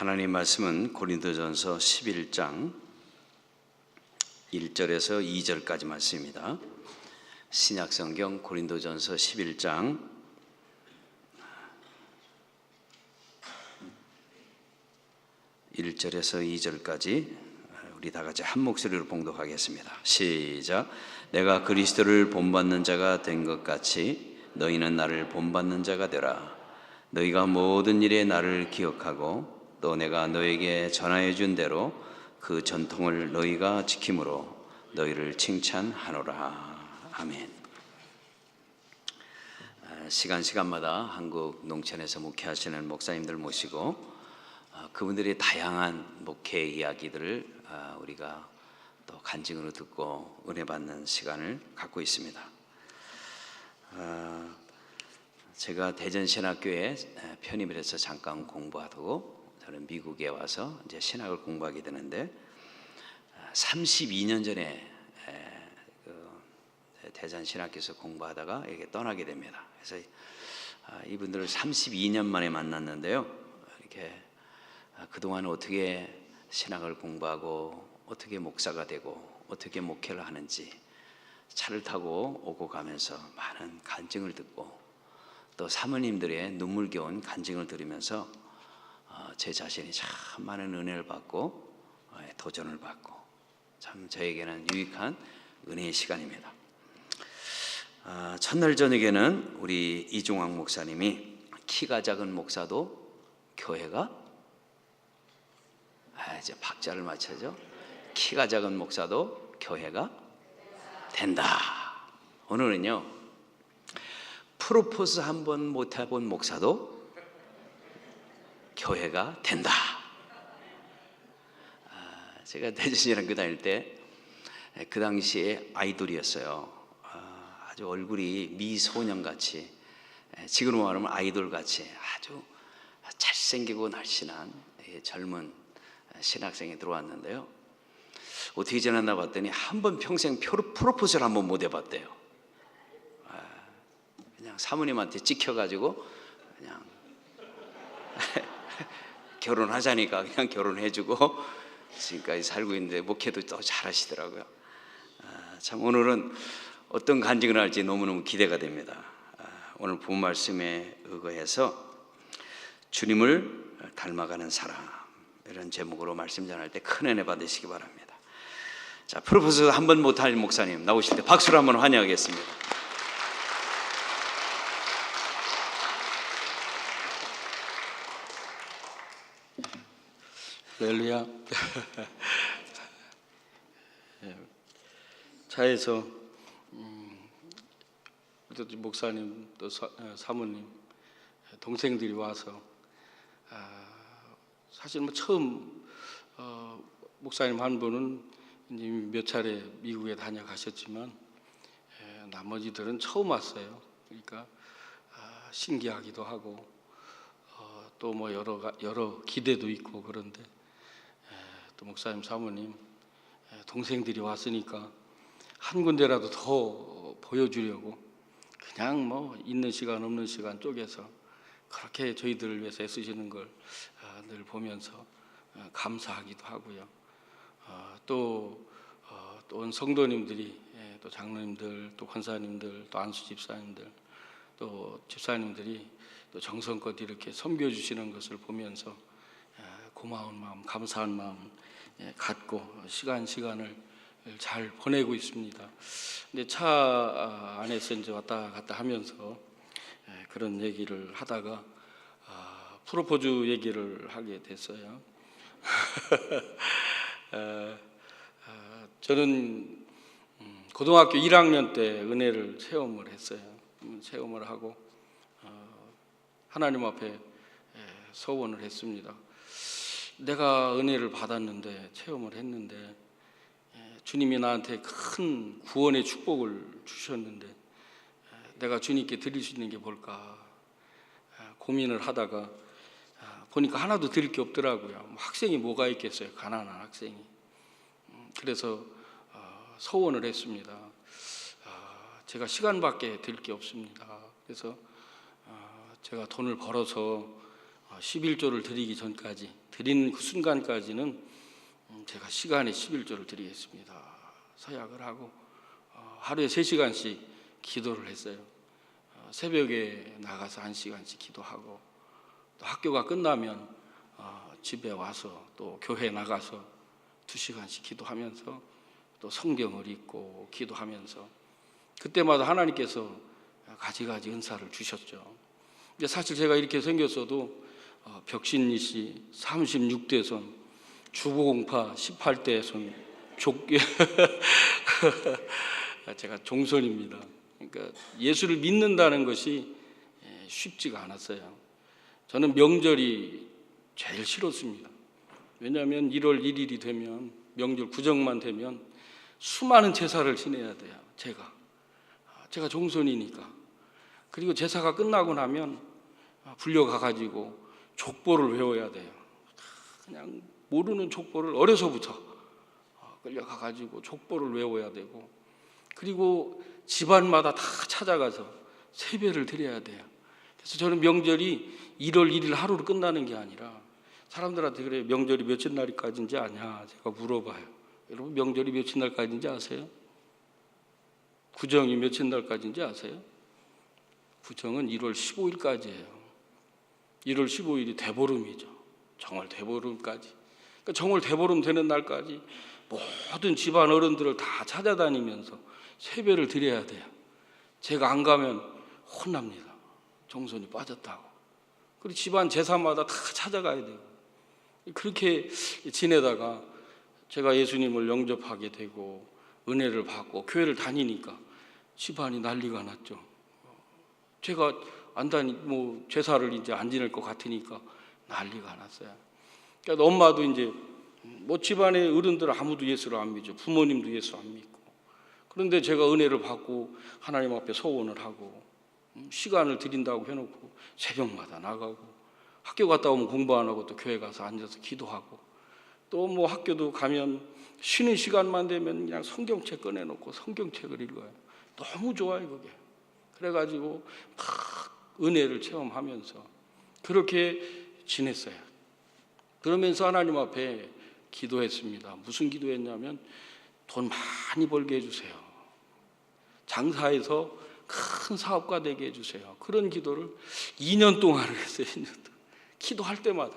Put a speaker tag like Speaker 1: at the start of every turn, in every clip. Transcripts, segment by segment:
Speaker 1: 하나님 말씀은 고린도전서 11장 1절에서 2절까지 말씀입니다. 신약성경 고린도전서 11장 1절에서 2절까지 우리 다 같이 한 목소리로 봉독하겠습니다. 시작. 내가 그리스도를 본받는 자가 된 것 같이 너희는 나를 본받는 자가 되라. 너희가 모든 일에 나를 기억하고 또 내가 너에게 전하여 준 대로 그 전통을 너희가 지킴으로 너희를 칭찬하노라. 아멘. 시간마다 한국 농촌에서 목회하시는 목사님들 모시고 그분들의 다양한 목회 이야기들을 우리가 또 간증으로 듣고 은혜 받는 시간을 갖고 있습니다. 제가 대전신학교에 편입을 해서 잠깐 공부하고 저는 미국에 와서 이제 신학을 공부하게 되는데 32년 전에 대전신학교에서 공부하다가 이렇게 떠나게 됩니다. 그래서 이분들을 32년 만에 만났는데요. 이렇게 그동안 어떻게 신학을 공부하고 어떻게 목사가 되고 어떻게 목회를 하는지 차를 타고 오고 가면서 많은 간증을 듣고 또 사모님들의 눈물겨운 간증을 들으면서 제 자신이 참 많은 은혜를 받고 도전을 받고 참 저에게는 유익한 은혜의 시간입니다. 첫날 저녁에는 우리 이종학 목사님이 키가 작은 목사도 교회가 이제 박자를 맞춰죠. 키가 작은 목사도 교회가 된다. 오늘은요, 프로포즈 한 번 못 해본 목사도 교회가 된다. 제가 대전신학교 다닐 때 그 당시에 아이돌이었어요. 아주 얼굴이 미소년같이, 지금으로 말하면 아이돌같이 아주 잘생기고 날씬한 젊은 신학생이 들어왔는데요. 어떻게 지났나 봤더니 한 번 평생 프로포즈를 한 번 못 해봤대요. 그냥 사모님한테 찍혀가지고 그냥 결혼하자니까 그냥 결혼해주고 지금까지 살고 있는데 목회도 또 잘하시더라고요. 참 오늘은 어떤 간증을 할지 너무너무 기대가 됩니다. 오늘 본 말씀에 의거해서 주님을 닮아가는 사람, 이런 제목으로 말씀 전할 때 큰 은혜 받으시기 바랍니다. 자, 프로포즈 한 번 못할 목사님 나오실 때 박수로 한번 환영하겠습니다.
Speaker 2: 할렐루야. 차에서 목사님 또 사모님 동생들이 와서 사실 뭐 처음 목사님 한 분은 이제 몇 차례 미국에 다녀가셨지만 나머지들은 처음 왔어요. 그러니까 신기하기도 하고 또 뭐 여러 기대도 있고 그런데 또 목사님 사모님 동생들이 왔으니까 한 군데라도 더 보여주려고 그냥 뭐 있는 시간 없는 시간 쪼개서 그렇게 저희들을 위해서 애쓰시는 걸 늘 보면서 감사하기도 하고요. 또 온 성도님들이 또 장로님들 또 권사님들 또 안수 집사님들 또 집사님들이 또 정성껏 이렇게 섬겨주시는 것을 보면서 고마운 마음 감사한 마음 갖고 시간을 잘 보내고 있습니다. 근데 차 안에서 이제 왔다 갔다 하면서 그런 얘기를 하다가 프로포즈 얘기를 하게 됐어요. 저는 고등학교 1학년 때 은혜를 체험을 했어요. 체험을 하고 하나님 앞에 서원을 했습니다. 내가 은혜를 받았는데 체험을 했는데 주님이 나한테 큰 구원의 축복을 주셨는데 내가 주님께 드릴 수 있는 게 뭘까 고민을 하다가 보니까 하나도 드릴 게 없더라고요. 학생이 뭐가 있겠어요, 가난한 학생이. 그래서 서원을 했습니다. 제가 시간밖에 드릴 게 없습니다. 그래서 제가 돈을 벌어서 11조를 드리기 전까지 드리는 그 순간까지는 제가 시간에 11조를 드리겠습니다. 서약을 하고 하루에 3시간씩 기도를 했어요. 새벽에 나가서 1시간씩 기도하고 또 학교가 끝나면 집에 와서 또 교회 나가서 2시간씩 기도하면서 또 성경을 읽고 기도하면서 그때마다 하나님께서 가지가지 은사를 주셨죠. 근데 사실 제가 이렇게 생겼어도 벽신이 씨 36대손, 주보공파 18대손, 제가 종손입니다. 그러니까 예수를 믿는다는 것이 쉽지가 않았어요. 저는 명절이 제일 싫었습니다. 왜냐하면 1월 1일이 되면 명절 구정만 되면 수많은 제사를 지내야 돼요. 제가 종손이니까. 그리고 제사가 끝나고 나면 불려가가지고 족보를 외워야 돼요. 그냥 모르는 족보를 어려서부터 끌려가가지고 족보를 외워야 되고, 그리고 집안마다 다 찾아가서 세배를 드려야 돼요. 그래서 저는 명절이 1월 1일 하루로 끝나는 게 아니라 사람들한테 그래요. 명절이 며칠 날까지인지 아냐? 제가 물어봐요. 여러분 명절이 며칠 날까지인지 아세요? 구정이 며칠 날까지인지 아세요? 구정은 1월 15일까지예요. 1월 15일이 대보름이죠. 정월 대보름까지. 그러니까 정월 대보름 되는 날까지 모든 집안 어른들을 다 찾아다니면서 세배를 드려야 돼요. 제가 안 가면 혼납니다. 종손이 빠졌다고. 그리고 집안 제사마다 다 찾아가야 돼요. 그렇게 지내다가 제가 예수님을 영접하게 되고 은혜를 받고 교회를 다니니까 집안이 난리가 났죠. 제가 제사를 이제 안 지낼 것 같으니까 난리가 났어요. 그러니까 엄마도 이제 집안의 어른들 아무도 예수를 안 믿죠. 부모님도 예수 안 믿고. 그런데 제가 은혜를 받고 하나님 앞에 소원을 하고 시간을 드린다고 해놓고 새벽마다 나가고 학교 갔다 오면 공부 안 하고 또 교회 가서 앉아서 기도하고 또 학교도 가면 쉬는 시간만 되면 그냥 성경책 꺼내놓고 성경책을 읽어요. 너무 좋아요 그게. 그래가지고 막 은혜를 체험하면서 그렇게 지냈어요. 그러면서 하나님 앞에 기도했습니다. 무슨 기도했냐면 돈 많이 벌게 해주세요. 장사해서 큰 사업가 되게 해주세요. 그런 기도를 2년 동안 했어요. 2년 동안. 기도할 때마다.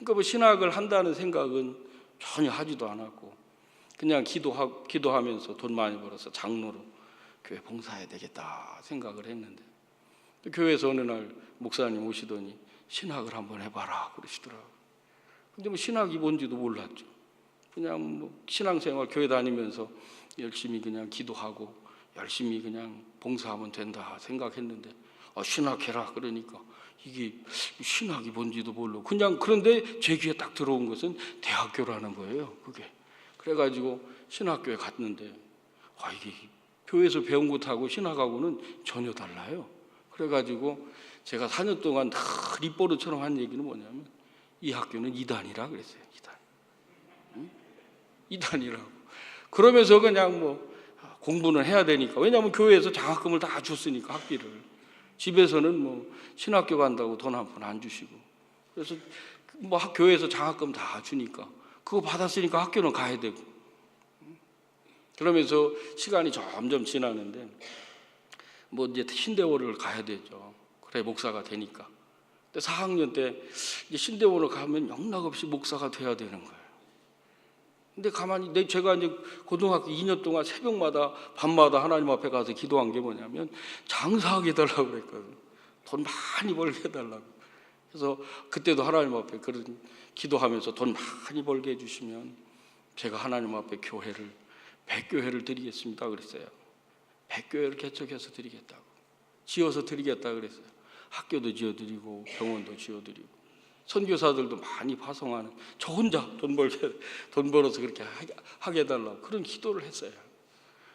Speaker 2: 그러니까 신학을 한다는 생각은 전혀 하지도 않았고 그냥 기도하면서 돈 많이 벌어서 장로로 교회 봉사해야 되겠다 생각을 했는데 교회에서 어느 날 목사님 오시더니 신학을 한번 해봐라 그러시더라고요. 근데 신학이 뭔지도 몰랐죠. 그냥 신앙생활 교회 다니면서 열심히 그냥 기도하고 열심히 그냥 봉사하면 된다 생각했는데 신학해라 그러니까 이게 신학이 뭔지도 모르고 그냥 그런데 제 귀에 딱 들어온 것은 대학교라는 거예요. 그게. 그래가지고 신학교에 갔는데 이게 교회에서 배운 것하고 신학하고는 전혀 달라요. 그래가지고 제가 4년 동안 다 리포르처럼 한 얘기는 뭐냐면 이 학교는 이단이라 그랬어요. 이단이라고. 그러면서 그냥 공부는 해야 되니까. 왜냐하면 교회에서 장학금을 다 줬으니까 학비를. 집에서는 신학교 간다고 돈 한 푼 안 주시고. 그래서 교회에서 장학금 다 주니까 그거 받았으니까 학교는 가야 되고. 그러면서 시간이 점점 지나는데 이제 신대원을 가야 되죠. 그래 목사가 되니까. 근데 4학년 때 이제 신대원을 가면 영락없이 목사가 돼야 되는 거예요. 근데 가만히 제가 이제 고등학교 2년 동안 새벽마다 밤마다 하나님 앞에 가서 기도한 게 뭐냐면 장사하게 해달라고 그랬거든요. 돈 많이 벌게 해달라고. 그래서 그때도 하나님 앞에 그런 기도하면서 돈 많이 벌게 해주시면 제가 하나님 앞에 100교회를 드리겠습니다 그랬어요. 100교회를 개척해서 드리겠다고. 지어서 드리겠다 그랬어요. 학교도 지어드리고 병원도 지어드리고 선교사들도 많이 파송하는 저 혼자 돈 벌어서 그렇게 하게 해달라고 그런 기도를 했어요.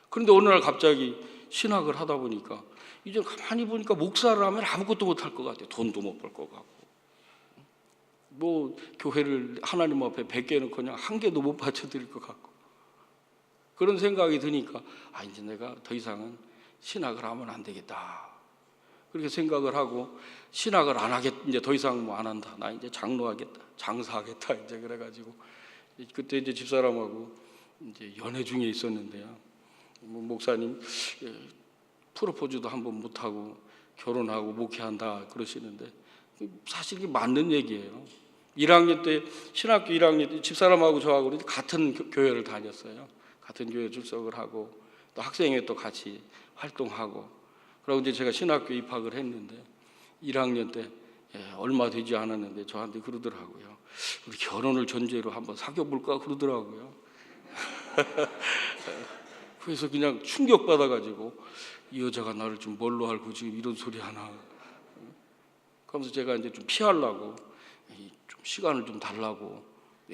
Speaker 2: 그런데 어느 날 갑자기 신학을 하다 보니까 이제 가만히 보니까 목사를 하면 아무것도 못할 것 같아요. 돈도 못 벌 것 같고 교회를 하나님 앞에 100개는커녕 한 개도 못 바쳐드릴 것 같고 그런 생각이 드니까 이제 내가 더 이상은 신학을 하면 안 되겠다. 그렇게 생각을 하고 신학을 안 하겠, 이제 더 이상 뭐 안 한다. 나 이제 장로하겠다, 장사하겠다. 이제 그래가지고 그때 이제 집사람하고 이제 연애 중에 있었는데요. 뭐 목사님 프로포즈도 한번 못 하고 결혼하고 목회한다 그러시는데 사실 이게 맞는 얘기예요. 1학년 때 신학교 1학년 때 집사람하고 저하고 같은 교회를 다녔어요. 같은 교회 출석을 하고 또 학생회 또 같이 활동하고 그러고 이제 제가 신학교 입학을 했는데 1학년 때 얼마 되지 않았는데 저한테 그러더라고요. 우리 결혼을 전제로 한번 사귀어 볼까 그러더라고요. 그래서 그냥 충격받아가지고 이 여자가 나를 좀 뭘로 알고 지금 이런 소리 하나. 그러면서 제가 이제 좀 피하려고 좀 시간을 좀 달라고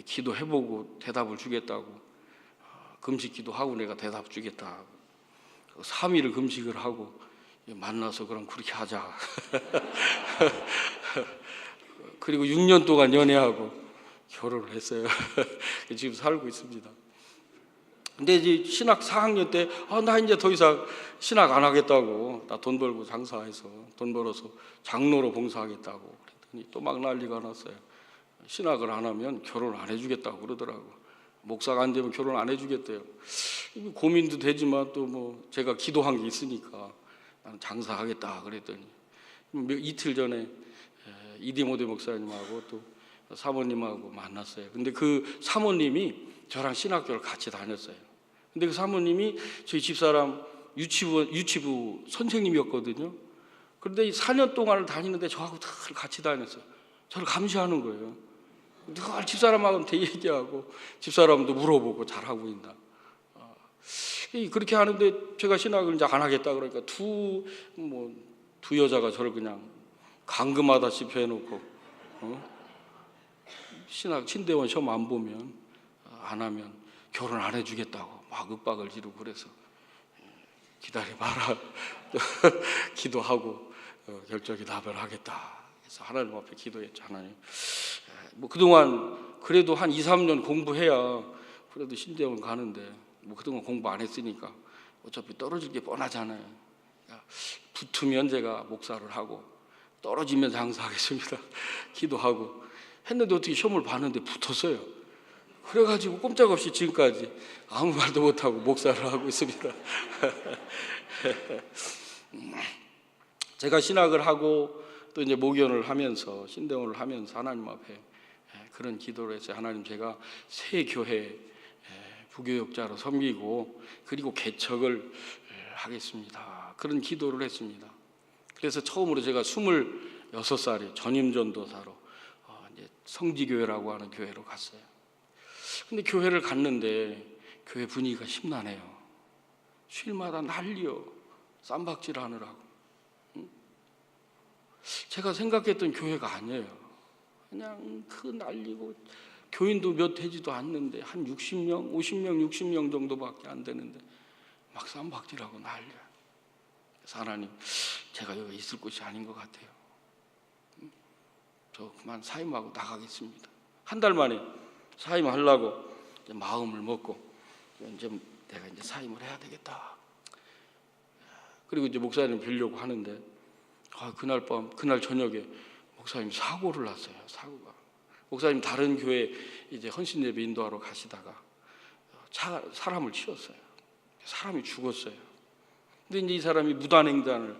Speaker 2: 기도해보고 대답을 주겠다고 금식 기도하고 내가 대답 주겠다. 3일을 금식을 하고 만나서 그럼 그렇게 하자. 그리고 6년 동안 연애하고 결혼을 했어요. 지금 살고 있습니다. 근데 이제 신학 4학년 때 나 이제 더 이상 신학 안 하겠다고 나 돈 벌고 장사해서 돈 벌어서 장로로 봉사하겠다고 그랬더니 또 막 난리가 났어요. 신학을 안 하면 결혼 안 해주겠다고 그러더라고. 목사가 안 되면 결혼 안 해주겠대요. 고민도 되지만 또 뭐 제가 기도한 게 있으니까 나는 장사하겠다 그랬더니 이틀 전에 이디모데 목사님하고 또 사모님하고 만났어요. 근데 그 사모님이 저랑 신학교를 같이 다녔어요. 근데 그 사모님이 저희 집사람 유치부 선생님이었거든요. 그런데 이 4년 동안을 다니는데 저하고 다 같이 다녔어요. 저를 감시하는 거예요. 늘 집사람하고한테 얘기하고 집사람도 물어보고 잘하고 있나. 그렇게 하는데 제가 신학을 이제 안 하겠다 그러니까 두 여자가 저를 그냥 감금하다시피 해놓고 신학 친대원 시험 안 보면 안 하면 결혼 안 해주겠다고 막 윽박을 지르고 그래서 기다려봐라 기도하고 결정답을 하겠다. 그래서 하나님 앞에 기도했죠. 하나님 뭐 그동안 그래도 한 2, 3년 공부해야 그래도 신대원 가는데 뭐 그동안 공부 안 했으니까 어차피 떨어질 게 뻔하잖아요. 그러니까 붙으면 제가 목사를 하고 떨어지면 장사하겠습니다. 기도하고 했는데 어떻게 시험을 봤는데 붙었어요. 그래가지고 꼼짝없이 지금까지 아무 말도 못하고 목사를 하고 있습니다. 제가 신학을 하고 또 이제 목연을 하면서 신대원을 하면서 하나님 앞에 그런 기도를 했어요. 하나님 제가 새 교회 부교역자로 섬기고 그리고 개척을 하겠습니다. 그런 기도를 했습니다. 그래서 처음으로 제가 26살에 전임전도사로 이제 성지교회라고 하는 교회로 갔어요. 근데 교회를 갔는데 교회 분위기가 심란해요. 쉴마다 난리요. 쌈박질 하느라고. 제가 생각했던 교회가 아니에요. 그냥 그 난리고 교인도 몇 되지도 않는데 한 60명, 50명, 60명 정도밖에 안 되는데 막 쌈박질하고 난리야. 그래서 하나님 제가 여기 있을 곳이 아닌 것 같아요. 저 그만 사임하고 나가겠습니다. 한 달 만에 사임하려고 이제 마음을 먹고 이제 내가 이제 사임을 해야 되겠다. 그리고 이제 목사님 뵈려고 하는데 그날 밤 그날 저녁에 목사님 사고를 났어요. 사고가. 목사님 다른 교회 이제 헌신 예배 인도하러 가시다가 사람을 치었어요. 사람이 죽었어요. 근데 이제 이 사람이 무단횡단을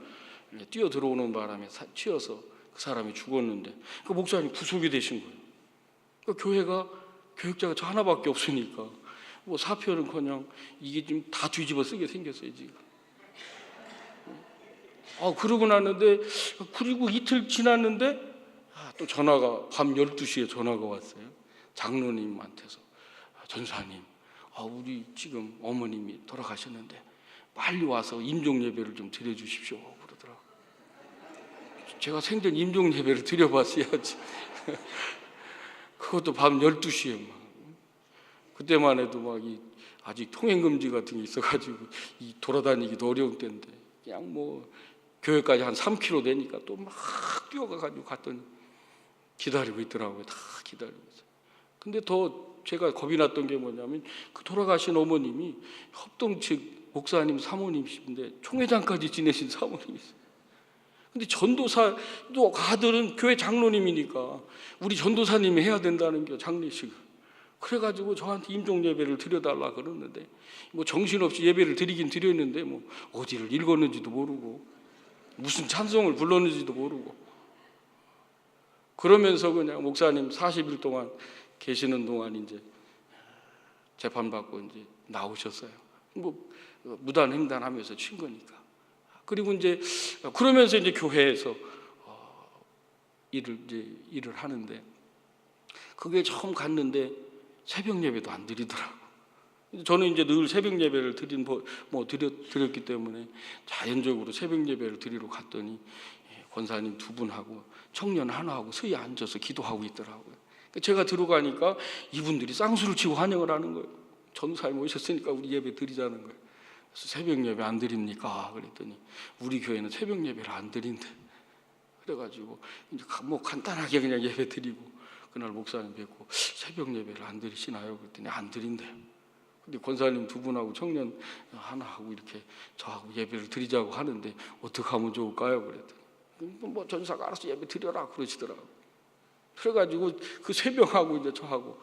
Speaker 2: 뛰어 들어오는 바람에 치여서 그 사람이 죽었는데 그 목사님 구속이 되신 거예요. 그 교회가 교육자가 저 하나밖에 없으니까 뭐 사표는커녕 이게 지금 다 뒤집어 쓰게 생겼어요 지금. 그러고 났는데 그리고 이틀 지났는데 또 전화가 밤 12시에 전화가 왔어요. 장로님한테서 전사님 우리 지금 어머님이 돌아가셨는데 빨리 와서 임종 예배를 좀 드려주십시오 그러더라고요. 제가 생전 임종 예배를 드려봤어야지. 그것도 밤 12시에 막. 그때만 해도 막 아직 통행금지 같은 게 있어가지고 돌아다니기도 어려운 때인데 그냥 뭐 교회까지 한 3km 되니까 또 막 뛰어가가지고 갔더니 기다리고 있더라고요. 다 기다리고 있어요. 근데 더 제가 겁이 났던 게 뭐냐면 그 돌아가신 어머님이 협동 측 목사님 사모님이신데 총회장까지 지내신 사모님이세요. 근데 전도사 또 아들은 교회 장로님이니까 우리 전도사님이 해야 된다는 게 장례식을. 그래가지고 저한테 임종 예배를 드려달라 그러는데 뭐 정신없이 예배를 드리긴 드렸는데 뭐 어디를 읽었는지도 모르고 무슨 찬송을 불렀는지도 모르고 그러면서 그냥 목사님 40일 동안 계시는 동안 이제 재판받고 이제 나오셨어요. 뭐 무단 횡단하면서 친 거니까. 그리고 이제 그러면서 이제 교회에서 일을 하는데 그게 처음 갔는데 새벽 예배도 안 드리더라고. 저는 이제 늘 새벽 예배를 드렸기 때문에 자연적으로 새벽 예배를 드리러 갔더니 권사님 두 분하고 청년 하나하고 서히 앉아서 기도하고 있더라고요. 제가 들어가니까 이분들이 쌍수를 치고 환영을 하는 거예요. 전사님 오셨으니까 우리 예배 드리자는 거예요. 그래서 새벽 예배 안 드립니까? 그랬더니 우리 교회는 새벽 예배를 안 드린대. 그래가지고 이제 뭐 간단하게 그냥 예배 드리고 그날 목사님 뵙고 새벽 예배를 안 드리시나요? 그랬더니 안 드린대요. 근데 권사님 두 분하고 청년 하나하고 이렇게 저하고 예배를 드리자고 하는데 어떻게 하면 좋을까요? 그랬더니 뭐 전사가 알아서 예배 드려라 그러시더라고요. 그래가지고 그 새벽하고 이제 저하고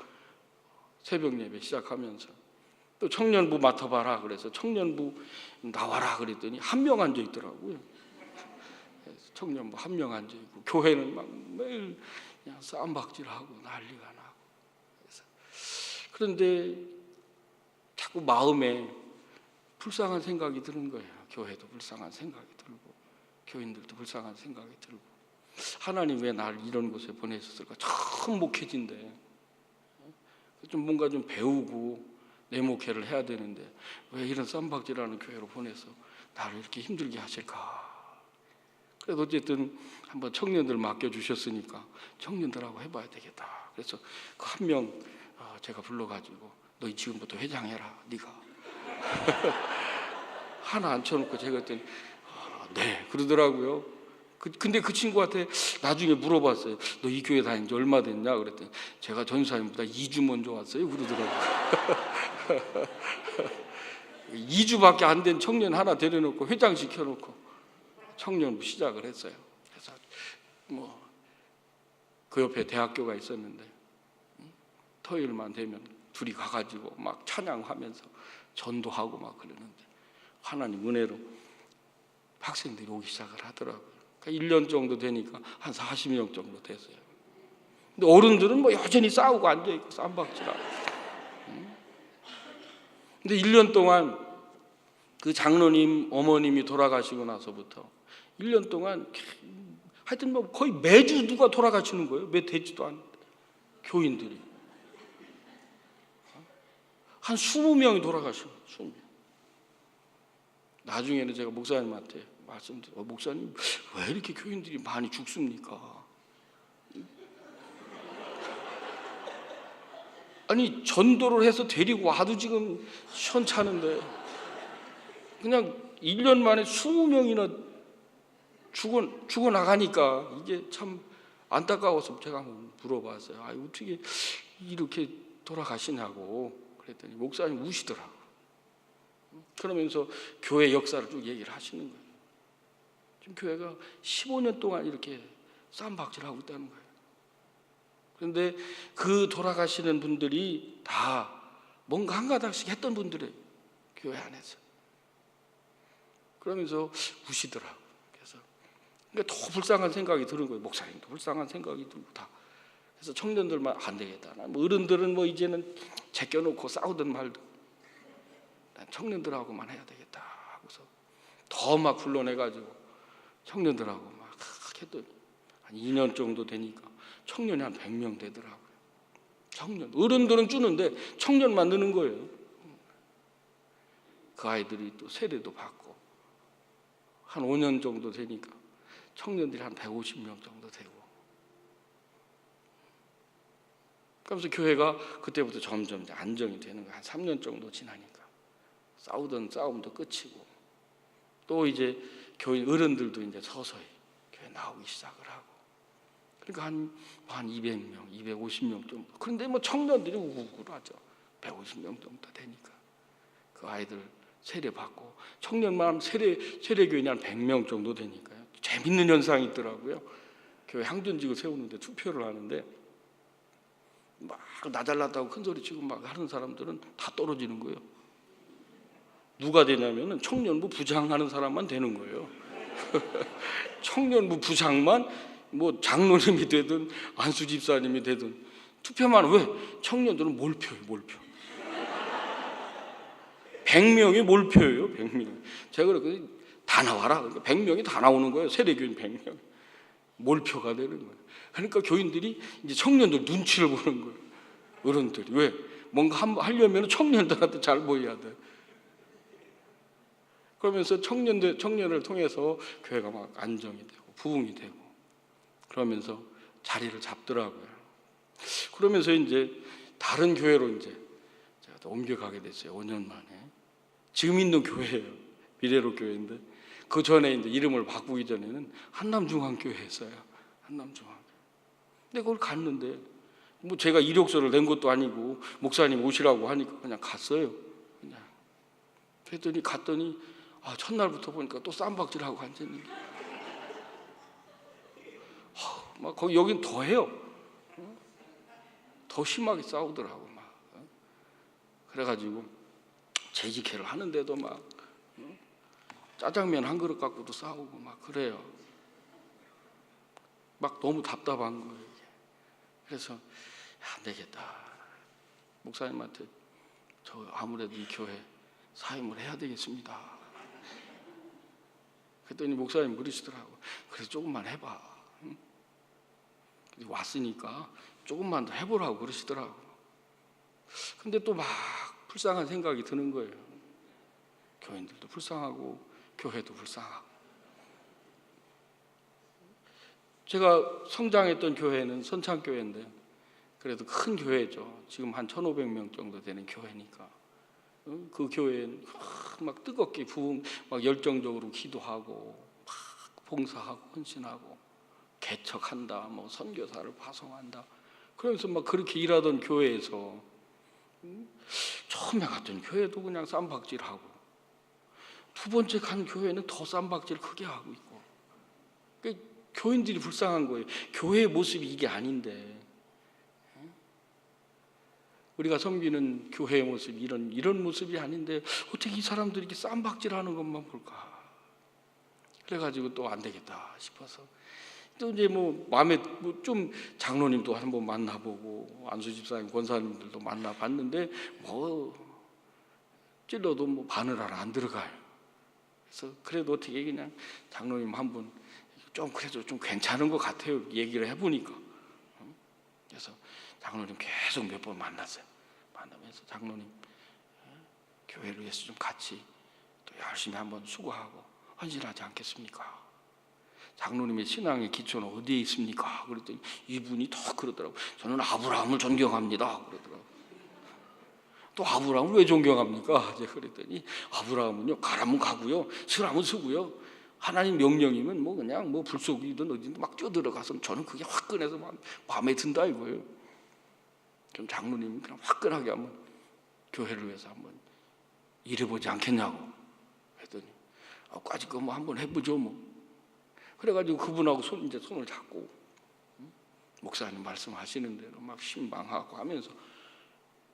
Speaker 2: 새벽 예배 시작하면서 또 청년부 맡아봐라 그래서 청년부 나와라 그랬더니 한 명 앉아 있더라고요. 청년부 한 명 앉아 있고 교회는 막 매일 그냥 쌈박질하고 난리가 나고. 그런데 자꾸 마음에 불쌍한 생각이 드는 거예요. 교회도 불쌍한 생각이 들고 교인들도 불쌍한 생각이 들고 하나님 왜 날 이런 곳에 보내셨을까? 처음 목회진데 좀 뭔가 좀 배우고 내 목회를 해야 되는데 왜 이런 쌈박질하는 교회로 보내서 나를 이렇게 힘들게 하실까? 그래도 어쨌든 한번 청년들 맡겨주셨으니까 청년들하고 해봐야 되겠다. 그래서 그 한 명 제가 불러가지고 너 지금부터 회장해라 네가 하나 앉혀놓고 제가 그랬더니 네 그러더라고요. 근데 그 친구한테 나중에 물어봤어요. 너 이 교회 다닌 지 얼마 됐냐? 그랬더니 제가 전사님보다 2주 먼저 왔어요. 그러더라고요. 2주밖에 안 된 청년 하나 데려놓고 회장 시켜놓고 청년부 시작을 했어요. 그래서 뭐 그 옆에 대학교가 있었는데 토요일만 되면 둘이 가가지고 막 찬양하면서 전도하고 막 그러는데 하나님 은혜로 학생들이 오기 시작을 하더라고요. 그러니까 1년 정도 되니까 한 40명 정도 됐어요. 근데 어른들은 뭐 여전히 싸우고 앉아있고 쌈박질하고. 근데 1년 동안 그 장로님 어머님이 돌아가시고 나서부터 1년 동안 하여튼 뭐 거의 매주 누가 돌아가시는 거예요. 몇 되지도 않는데 교인들이 한 20명이 돌아가시는 거예요. 20명. 나중에는 제가 목사님한테 말씀드려요. 목사님 왜 이렇게 교인들이 많이 죽습니까? 아니 전도를 해서 데리고 와도 지금 시원찮은데 그냥 1년 만에 20명이나 죽어나가니까 이게 참 안타까워서 제가 한번 물어봤어요. 어떻게 이렇게 돌아가시냐고 그랬더니 목사님 우시더라고. 그러면서 교회 역사를 쭉 얘기를 하시는 거예요. 지금 교회가 15년 동안 이렇게 쌈박질하고 있다는 거예요. 그런데 그 돌아가시는 분들이 다 뭔가 한 가닥씩 했던 분들이에요. 교회 안에서. 그러면서 우시더라고요. 그러니까 더 불쌍한 생각이 드는 거예요. 목사님도 불쌍한 생각이 들고 다. 그래서 청년들만 안 되겠다. 뭐 어른들은 뭐 이제는 제껴놓고 싸우든 말든 난 청년들하고만 해야 되겠다 하고서 더 막 불러내가지고 청년들하고 막 했더니 한 2년 정도 되니까 청년이 한 100명 되더라고요. 청년. 어른들은 주는데 청년만 느는 거예요. 그 아이들이 또 세례도 받고 한 5년 정도 되니까 청년들이 한 150명 정도 되고 그러면서 교회가 그때부터 점점 이제 안정이 되는 거예요. 한 3년 정도 지나니까 싸우던 싸움도 끝이고 또 이제 교인 어른들도 이제 서서히 교회 나오기 시작을 하고 그러니까 한 200명, 250명 정도. 그런데 뭐 청년들이 우울하죠. 150명 정도 되니까 그 아이들 세례 받고 청년만 세례교인이 한 100명 정도 되니까요. 재밌는 현상이 있더라고요. 교회 항전지구 세우는데 투표를 하는데 막 나 잘났다고 큰 소리 치고 막 하는 사람들은 다 떨어지는 거예요. 누가 되냐면은 청년부 부장하는 사람만 되는 거예요. 청년부 부장만 뭐 장로님이 되든 안수 집사님이 되든 투표만. 왜? 청년들은 몰표예요. 몰표. 100명이 몰표예요. 100명. 제가 그랬거든요. 다 나와라. 그러니까 100명이 다 나오는 거예요. 세례교인 100명. 몰표가 되는 거예요. 그러니까 교인들이 이제 청년들 눈치를 보는 거예요. 어른들이. 왜? 뭔가 하려면 청년들한테 잘 보여야 돼. 그러면서 청년을 통해서 교회가 막 안정이 되고 부흥이 되고 그러면서 자리를 잡더라고요. 그러면서 이제 다른 교회로 이제 제가 또 옮겨가게 됐어요. 5년 만에. 지금 있는 교회예요. 미래로 교회인데 그 전에 이제 이름을 바꾸기 전에는 한남중앙교회였어요. 한남중앙. 근데 그걸 갔는데 뭐 제가 이력서를 낸 것도 아니고 목사님 오시라고 하니까 그냥 갔어요. 그냥. 그랬더니 갔더니 첫날부터 보니까 또 쌈박질하고 앉았는데 막 거기 여긴 더 해요. 더 심하게 싸우더라고 막. 그래가지고 재직회를 하는데도 막 짜장면 한 그릇 갖고도 싸우고 막 그래요. 막 너무 답답한 거예요. 이게. 그래서 안 되겠다. 목사님한테 저 아무래도 이 교회 사임을 해야 되겠습니다. 그랬더니 목사님 그러시더라고. 그래서 조금만 해봐. 응? 왔으니까 조금만 더 해보라고 그러시더라고. 근데 또 막 불쌍한 생각이 드는 거예요. 교인들도 불쌍하고 교회도 불쌍하고. 제가 성장했던 교회는 선창교회인데 그래도 큰 교회죠. 지금 한 1,500명 정도 되는 교회니까 그 교회는 막 뜨겁게 부흥, 막 열정적으로 기도하고 막 봉사하고 헌신하고 개척한다, 뭐 선교사를 파송한다. 그러면서 막 그렇게 일하던 교회에서 처음에 갔던 교회도 그냥 쌈박질하고 두 번째 간 교회는 더 쌈박질 크게 하고 있고. 그러니까 교인들이 불쌍한 거예요. 교회의 모습이 이게 아닌데 우리가 섬기는 교회의 모습이 이런 모습이 아닌데 어떻게 이 사람들이 이렇게 쌈박질하는 것만 볼까? 그래가지고 또 안 되겠다 싶어서 또 이제 뭐 마음에 좀 장로님도 한번 만나보고 안수 집사님 권사님들도 만나봤는데 뭐 찔러도 뭐 바늘 하나 안 들어가요. 그래서 그래도 어떻게 그냥 장로님 한 분 좀 그래도 좀 괜찮은 것 같아요. 얘기를 해보니까. 그래서 장로님 계속 몇 번 만났어요. 만나면서 장로님 교회를 위해서 좀 같이 또 열심히 한번 수고하고 헌신하지 않겠습니까? 장로님의 신앙의 기초는 어디에 있습니까? 그랬더니 이분이 더 그러더라고요. 저는 아브라함을 존경합니다. 그러더라고요. 또 아브라함을 왜 존경합니까? 제가 그랬더니 아브라함은요 가라면 가고요 서라면 서고요 하나님 명령이면 뭐 그냥 뭐 불속이든 어디든 막 뛰어들어가서 저는 그게 화끈해서 마음에 든다 이거예요. 좀 장로님이 그냥 화끈하게 한번 교회를 위해서 한번 일해보지 않겠냐고 했더니 까짓 거 뭐 한번 해보죠 뭐. 그래가지고 그분하고 이제 손을 잡고 목사님 말씀하시는 대로 막 신방하고 하면서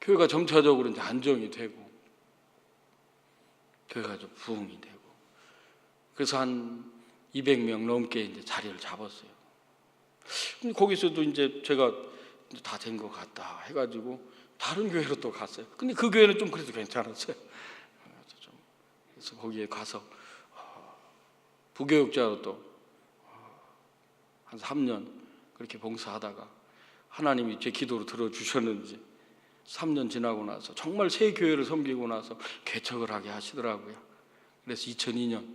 Speaker 2: 교회가 점차적으로 이제 안정이 되고 교회가 좀 부흥이 되고 그래서 한 200명 넘게 이제 자리를 잡았어요. 근데 거기서도 이제 제가 다 된 것 같다 해가지고 다른 교회로 또 갔어요. 근데 그 교회는 좀 그래도 괜찮았어요. 그래서 거기에 가서 부교육자로 또 한 3년 그렇게 봉사하다가 하나님이 제 기도를 들어주셨는지 3년 지나고 나서 정말 새 교회를 섬기고 나서 개척을 하게 하시더라고요. 그래서 2002년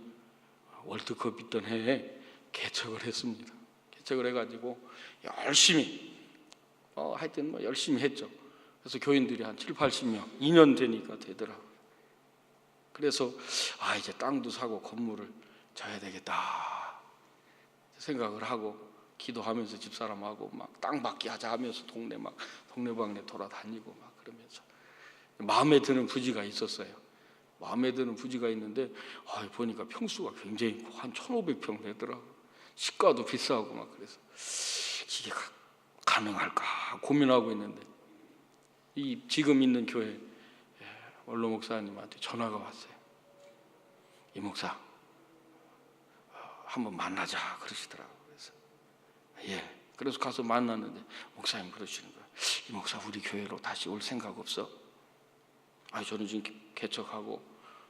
Speaker 2: 월드컵 있던 해에 개척을 했습니다. 개척을 해가지고 열심히 하여튼 뭐 열심히 했죠. 그래서 교인들이 한 7, 80명 2년 되니까 되더라고요. 그래서 이제 땅도 사고 건물을 져야 되겠다 생각을 하고 기도하면서 집사람하고 막 땅 받기 하자 하면서 동네방네 돌아다니고 막 그러면서 마음에 드는 부지가 있었어요. 마음에 드는 부지가 있는데 보니까 평수가 굉장히 한 1,500평 되더라고요. 시가도 비싸고 막 그래서 이게 가능할까 고민하고 있는데 이 지금 있는 교회 원로 목사님한테 전화가 왔어요. 이 목사 한번 만나자 그러시더라고요. 그래서 예. 그래서 가서 만났는데 목사님 그러시는 거예요. 이 목사 우리 교회로 다시 올 생각 없어? 아니 저는 지금 개척하고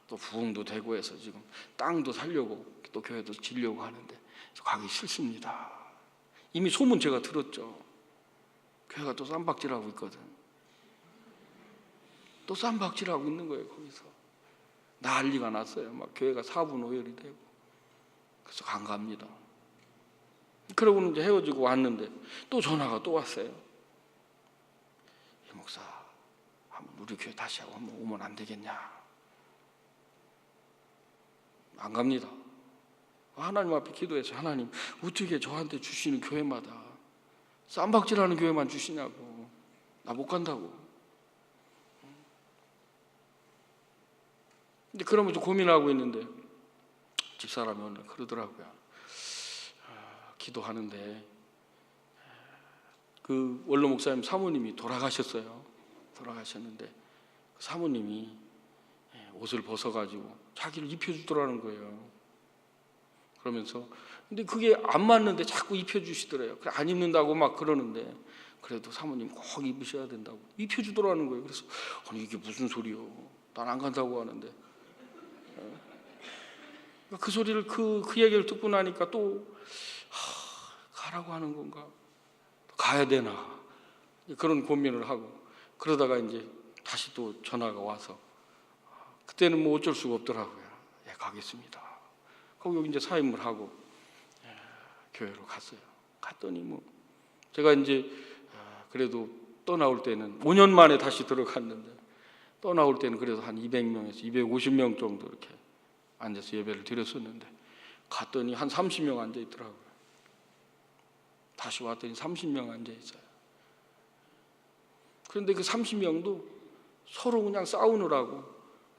Speaker 2: 또 부흥도 되고 해서 지금 땅도 살려고 또 교회도 지려고 하는데 가기 싫습니다. 이미 소문 제가 들었죠. 교회가 또 쌈박질하고 있거든. 또 쌈박질하고 있는 거예요. 거기서 난리가 났어요. 막 교회가 사분오열이 되고. 그래서 안 갑니다. 그러고는 이제 헤어지고 왔는데 또 전화가 또 왔어요. 이 목사 한번 우리 교회 다시 한번 오면 안 되겠냐? 안 갑니다. 하나님 앞에 기도해서 하나님 어떻게 저한테 주시는 교회마다 쌈박질하는 교회만 주시냐고. 나 못 간다고. 근데 그러면서 고민하고 있는데 집사람이 오늘 그러더라고요. 기도하는데 그 원로 목사님 사모님이 돌아가셨어요. 돌아가셨는데 그 사모님이 옷을 벗어가지고 자기를 입혀주더라는 거예요. 그러면서 근데 그게 안 맞는데 자꾸 입혀주시더래요. 안 입는다고 막 그러는데 그래도 사모님 꼭 입으셔야 된다고 입혀주더라는 거예요. 그래서 아니 이게 무슨 소리요? 난 안 간다고 하는데 그 소리를 그 얘기를 듣고 나니까 또 가라고 하는 건가? 가야 되나? 그런 고민을 하고 그러다가 이제 다시 또 전화가 와서 그때는 뭐 어쩔 수가 없더라고요. 예, 가겠습니다. 거기 이제 사임을 하고 교회로 갔어요. 갔더니 뭐 제가 이제 그래도 떠나올 때는 5년 만에 다시 들어갔는데 떠나올 때는 그래도 한 200명에서 250명 정도 이렇게 앉아서 예배를 드렸었는데 갔더니 한 30명 앉아 있더라고요. 다시 왔더니 30명 앉아 있어요. 그런데 그 30명도 서로 그냥 싸우느라고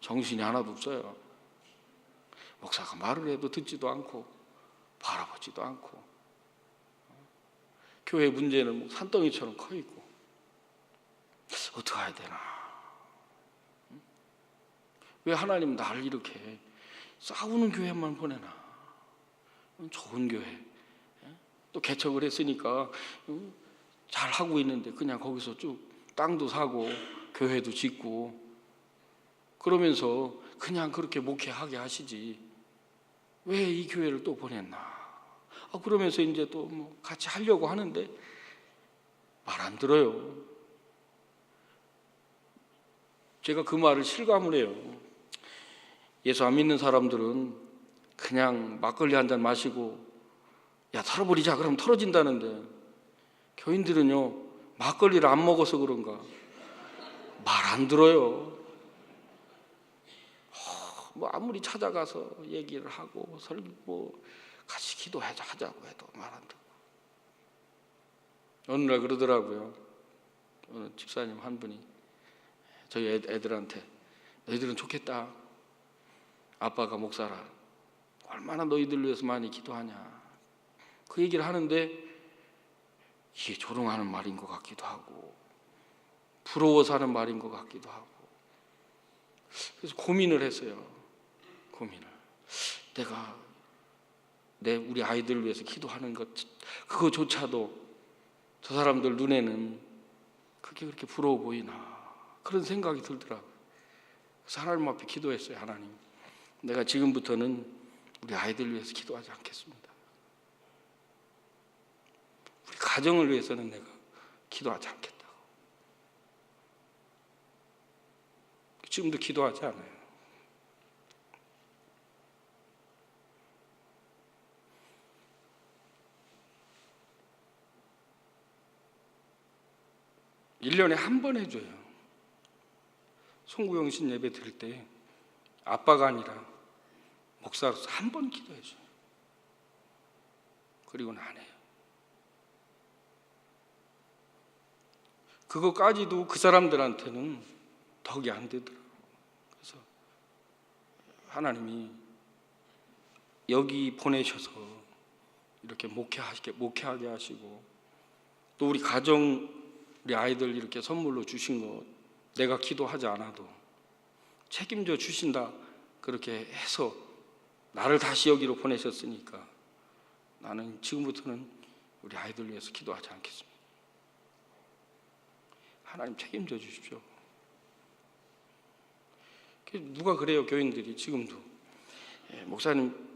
Speaker 2: 정신이 하나도 없어요. 목사가 말을 해도 듣지도 않고 바라보지도 않고 교회 문제는 뭐 산더미처럼 커 있고 어떻게 해야 되나? 왜 하나님 나를 이렇게 싸우는 교회만 보내나? 좋은 교회 또 개척을 했으니까 잘 하고 있는데 그냥 거기서 쭉 땅도 사고 교회도 짓고 그러면서 그냥 그렇게 목회하게 하시지 왜 이 교회를 또 보냈나? 그러면서 이제 또 뭐 같이 하려고 하는데 말 안 들어요. 제가 그 말을 실감을 해요. 예수 안 믿는 사람들은 그냥 막걸리 한 잔 마시고 야 털어버리자 그러면 털어진다는데 교인들은요 막걸리를 안 먹어서 그런가 말 안 들어요. 뭐 아무리 찾아가서 얘기를 하고 뭐 같이 기도하자고 해도 말 안 듣고 어느 날 그러더라고요. 어느 집사님 한 분이 저희 애들한테 너희들은 좋겠다. 아빠가 목사라. 얼마나 너희들 위해서 많이 기도하냐. 그 얘기를 하는데 이게 조롱하는 말인 것 같기도 하고 부러워서 하는 말인 것 같기도 하고 그래서 고민을 했어요. 고민을. 내가 우리 아이들을 위해서 기도하는 것 그거조차도 저 사람들 눈에는 그게 그렇게 부러워 보이나 그런 생각이 들더라고요. 그래서 하나님 앞에 기도했어요. 하나님 내가 지금부터는 우리 아이들을 위해서 기도하지 않겠습니다. 우리 가정을 위해서는 내가 기도하지 않겠다고. 지금도 기도하지 않아요. (1년에) 한 번 해줘요. 송구영신 예배 드릴 때 아빠가 아니라 목사로서 한 번 기도해줘요. 그리고는 안 해요. 그거까지도 그 사람들한테는 덕이 안 되더라고요. 그래서 하나님이 여기 보내셔서 이렇게 목회하게 하시고, 또 우리 가정, 우리 아이들 이렇게 선물로 주신 거 내가 기도하지 않아도 책임져 주신다, 그렇게 해서 나를 다시 여기로 보내셨으니까 나는 지금부터는 우리 아이들 위해서 기도하지 않겠습니다. 하나님 책임져 주십시오. 누가 그래요? 교인들이 지금도 목사님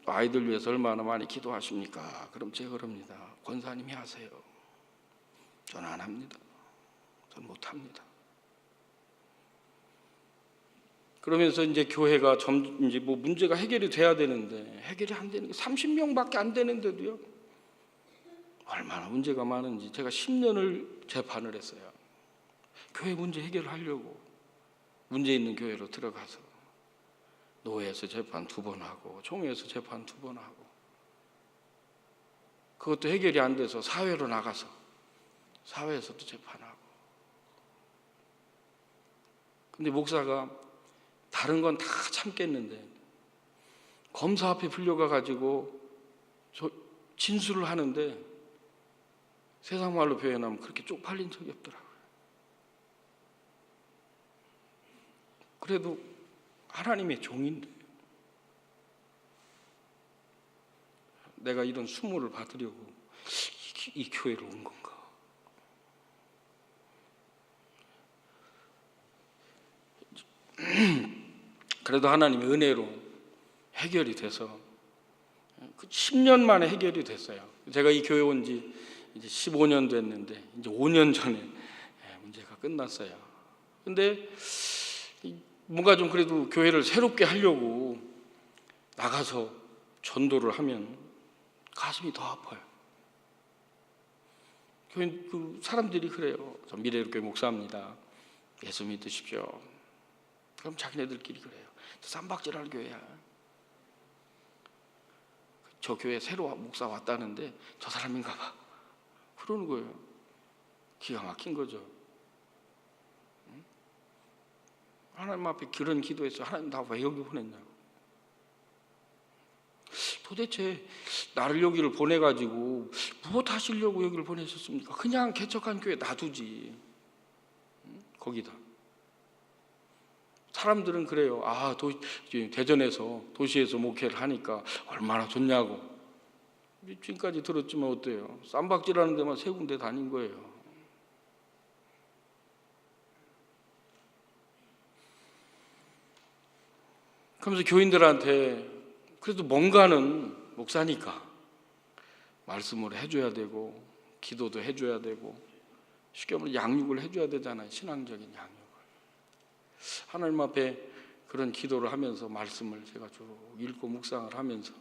Speaker 2: 아이들 위해서 얼마나 많이 기도하십니까? 그럼 제가 그럽니다. 권사님이 하세요. 저는 안 합니다. 저는 못합니다. 그러면서 이제 교회가 이제 뭐 문제가 해결이 돼야 되는데 해결이 안 되는 게 30명밖에 안 되는데도요. 얼마나 문제가 많은지 제가 10년을 재판을 했어요. 교회 문제 해결하려고 문제 있는 교회로 들어가서 노회에서 재판 2번 하고 총회에서 재판 2번 하고, 그것도 해결이 안 돼서 사회로 나가서 사회에서도 재판하고. 근데 목사가 다른 건 다 참겠는데 검사 앞에 불려가 가지고 진술을 하는데 세상 말로 표현하면 그렇게 쪽팔린 적이 없더라고요. 그래도 하나님의 종인데 내가 이런 수모를 받으려고 이 교회로 온 건가? 그래도 하나님의 은혜로 해결이 돼서 10년 만에 해결이 됐어요. 제가 이 교회 온 지 이제 15년 됐는데 이제 5년 전에 문제가 끝났어요. 근데 뭔가 좀 그래도 교회를 새롭게 하려고 나가서 전도를 하면 가슴이 더 아파요. 그 사람들이 그래요. 저 미래교회 목사입니다. 예수 믿으십시오. 그럼 자기네들끼리 그래요. 저 쌈박질할 교회야. 저 교회 새로 목사 왔다는데 저 사람인가 봐. 그러는 거예요. 기가 막힌 거죠. 하나님 앞에 그런 기도해서 하나님 나 왜 여기 보냈냐고. 도대체 나를 여기를 보내가지고 무엇 하시려고 여기를 보내셨습니까? 그냥 개척한 교회 놔두지. 거기다. 사람들은 그래요. 대전에서 도시에서 목회를 하니까 얼마나 좋냐고. 지금까지 들었지만 어때요? 쌈박질하는 데만 3군데 다닌 거예요. 그러면서 교인들한테 그래도 뭔가는 목사니까 말씀을 해줘야 되고 기도도 해줘야 되고 쉽게 말해 양육을 해줘야 되잖아요. 신앙적인 양육을. 하나님 앞에 그런 기도를 하면서 말씀을 제가 쭉 읽고 묵상을 하면서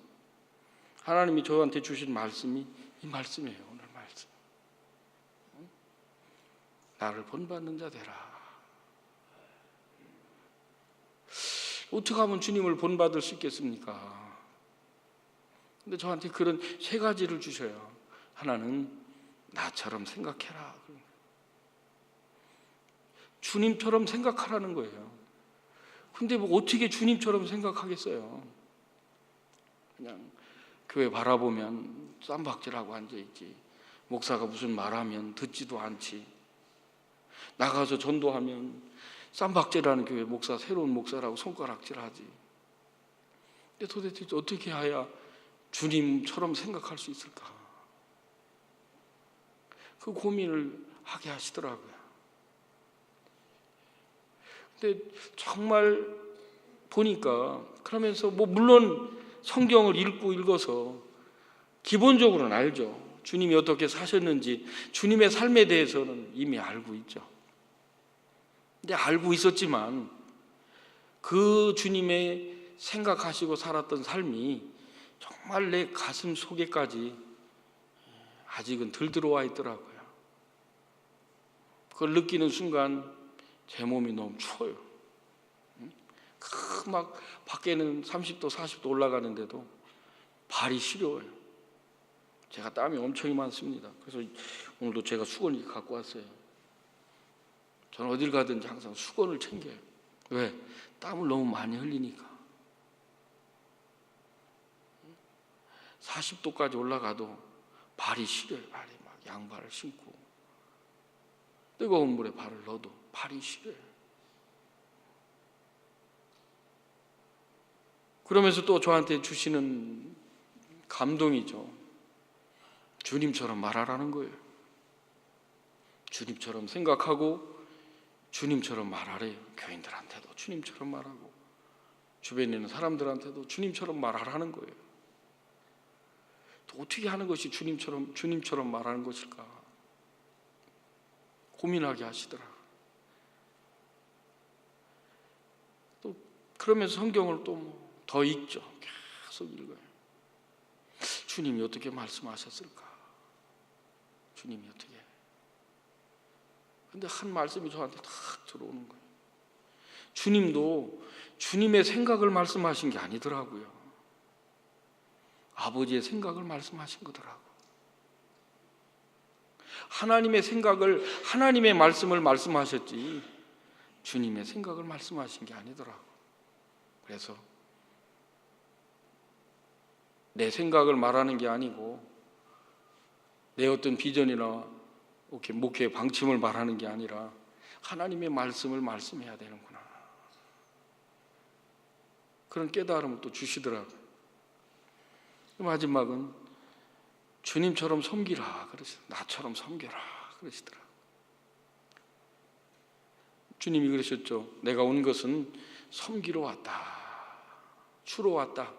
Speaker 2: 하나님이 저한테 주신 말씀이 이 말씀이에요. 오늘 말씀. 나를 본받는 자 되라. 어떻게 하면 주님을 본받을 수 있겠습니까? 근데 저한테 그런 3가지를 주셔요. 하나는 나처럼 생각해라. 주님처럼 생각하라는 거예요. 근데 뭐 어떻게 주님처럼 생각하겠어요? 그냥 교회 바라보면 쌈박질하고 앉아있지. 목사가 무슨 말하면 듣지도 않지. 나가서 전도하면 쌈박질하는 교회 목사, 새로운 목사라고 손가락질하지. 근데 도대체 어떻게 해야 주님처럼 생각할 수 있을까? 그 고민을 하게 하시더라고요. 근데 정말 보니까 그러면서 물론 성경을 읽어서 기본적으로는 알죠. 주님이 어떻게 사셨는지 주님의 삶에 대해서는 이미 알고 있죠. 근데 알고 있었지만 그 주님의 생각하시고 살았던 삶이 정말 내 가슴 속에까지 아직은 덜 들어와 있더라고요. 그걸 느끼는 순간 제 몸이 너무 추워요. 막 밖에는 30도 40도 올라가는데도 발이 시려워요. 제가 땀이 엄청 많습니다. 그래서 오늘도 제가 수건 갖고 왔어요. 저는 어딜 가든지 항상 수건을 챙겨요. 왜? 땀을 너무 많이 흘리니까. 40도까지 올라가도 발이 시려요. 발이 막 양발을 신고 뜨거운 물에 발을 넣어도 발이 시려요. 그러면서 또 저한테 주시는 감동이죠. 주님처럼 말하라는 거예요. 주님처럼 생각하고 주님처럼 말하래요. 교인들한테도 주님처럼 말하고 주변에 있는 사람들한테도 주님처럼 말하라는 거예요. 또 어떻게 하는 것이 주님처럼 말하는 것일까 고민하게 하시더라. 또 그러면서 성경을 또 더 읽죠. 계속 읽어요. 주님이 어떻게 말씀하셨을까? 주님이 어떻게? 근데 한 말씀이 저한테 탁 들어오는 거예요. 주님도 주님의 생각을 말씀하신 게 아니더라고요. 아버지의 생각을 말씀하신 거더라고. 하나님의 생각을, 하나님의 말씀을 말씀하셨지 주님의 생각을 말씀하신 게 아니더라고. 그래서 내 생각을 말하는 게 아니고 내 어떤 비전이나 목회의 방침을 말하는 게 아니라 하나님의 말씀을 말씀해야 되는구나. 그런 깨달음을 또 주시더라고요. 마지막은 주님처럼 섬기라 그러시더라고요. 나처럼 섬겨라 그러시더라고요. 주님이 그러셨죠. 내가 온 것은 섬기러 왔다. 주러 왔다.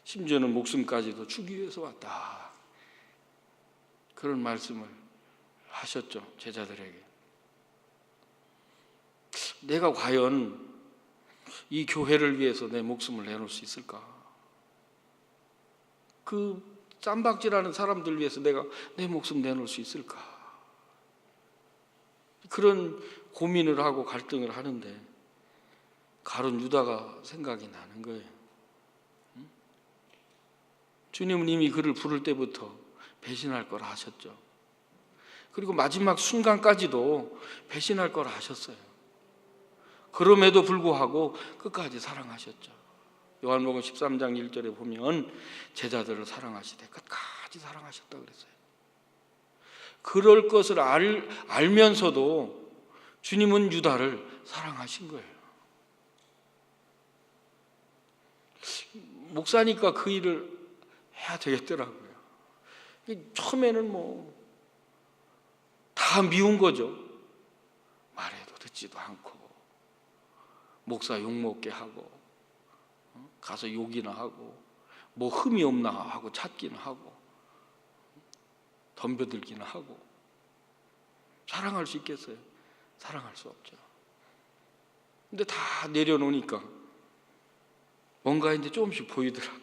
Speaker 2: 심지어는 목숨까지도 주기 위해서 왔다. 그런 말씀을 하셨죠. 제자들에게. 내가 과연 이 교회를 위해서 내 목숨을 내놓을 수 있을까? 그 쌈박질하는 사람들 위해서 내가 내 목숨 내놓을 수 있을까? 그런 고민을 하고 갈등을 하는데 가룟 유다가 생각이 나는 거예요. 주님은 이미 그를 부를 때부터 배신할 거라 하셨죠. 그리고 마지막 순간까지도 배신할 거라 하셨어요. 그럼에도 불구하고 끝까지 사랑하셨죠. 요한복음 13장 1절에 보면 제자들을 사랑하시되 끝까지 사랑하셨다 그랬어요. 그럴 것을 알면서도 주님은 유다를 사랑하신 거예요. 목사니까 그 일을 해야 되겠더라고요. 처음에는 다 미운 거죠. 말해도 듣지도 않고 목사 욕먹게 하고 가서 욕이나 하고 뭐 흠이 없나 하고 찾기는 하고 덤벼들기는 하고 사랑할 수 있겠어요? 사랑할 수 없죠. 근데 다 내려놓으니까 뭔가 이제 조금씩 보이더라.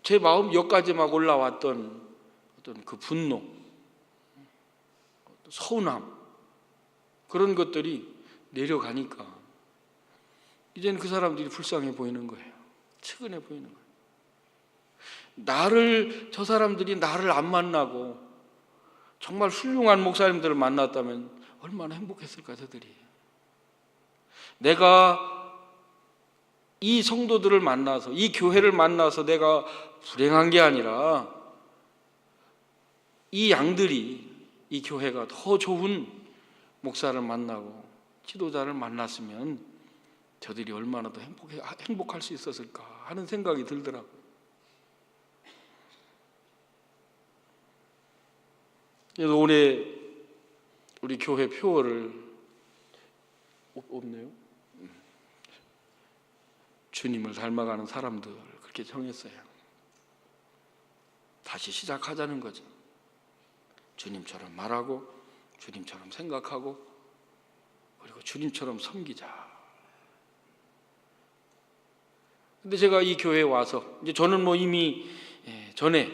Speaker 2: 제 마음 여기까지 막 올라왔던 어떤 그 분노, 서운함 그런 것들이 내려가니까 이제는 그 사람들이 불쌍해 보이는 거예요. 측은해 보이는 거예요. 저 사람들이 나를 안 만나고 정말 훌륭한 목사님들을 만났다면 얼마나 행복했을까 저들이. 내가 이 성도들을 만나서 이 교회를 만나서 내가 불행한 게 아니라 이 양들이 이 교회가 더 좋은 목사를 만나고 지도자를 만났으면 저들이 얼마나 더 행복할 수 있었을까 하는 생각이 들더라고요. 그래서 올해 우리 교회 표어를 없네요. 주님을 닮아가는 사람들 그렇게 정했어요. 다시 시작하자는 거죠. 주님처럼 말하고 주님처럼 생각하고 그리고 주님처럼 섬기자. 근데 제가 이 교회에 와서 이제 저는 이미 전에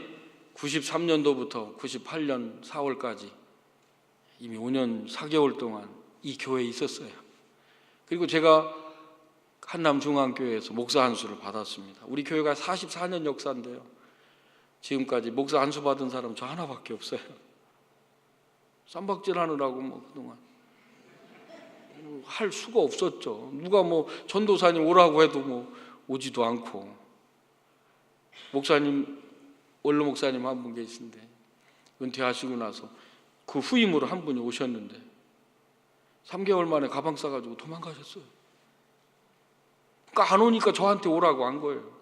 Speaker 2: 93년도부터 98년 4월까지 이미 5년 4개월 동안 이 교회에 있었어요. 그리고 제가 한남중앙교회에서 목사 한수를 받았습니다. 우리 교회가 44년 역사인데요. 지금까지 목사 한수 받은 사람 저 하나밖에 없어요. 쌈박질 하느라고 그동안 할 수가 없었죠. 누가 뭐 전도사님 오라고 해도 뭐 오지도 않고. 목사님, 원로 목사님 한 분 계신데 은퇴하시고 나서 그 후임으로 한 분이 오셨는데 3개월 만에 가방 싸가지고 도망가셨어요. 그러니까 안 오니까 저한테 오라고 한 거예요.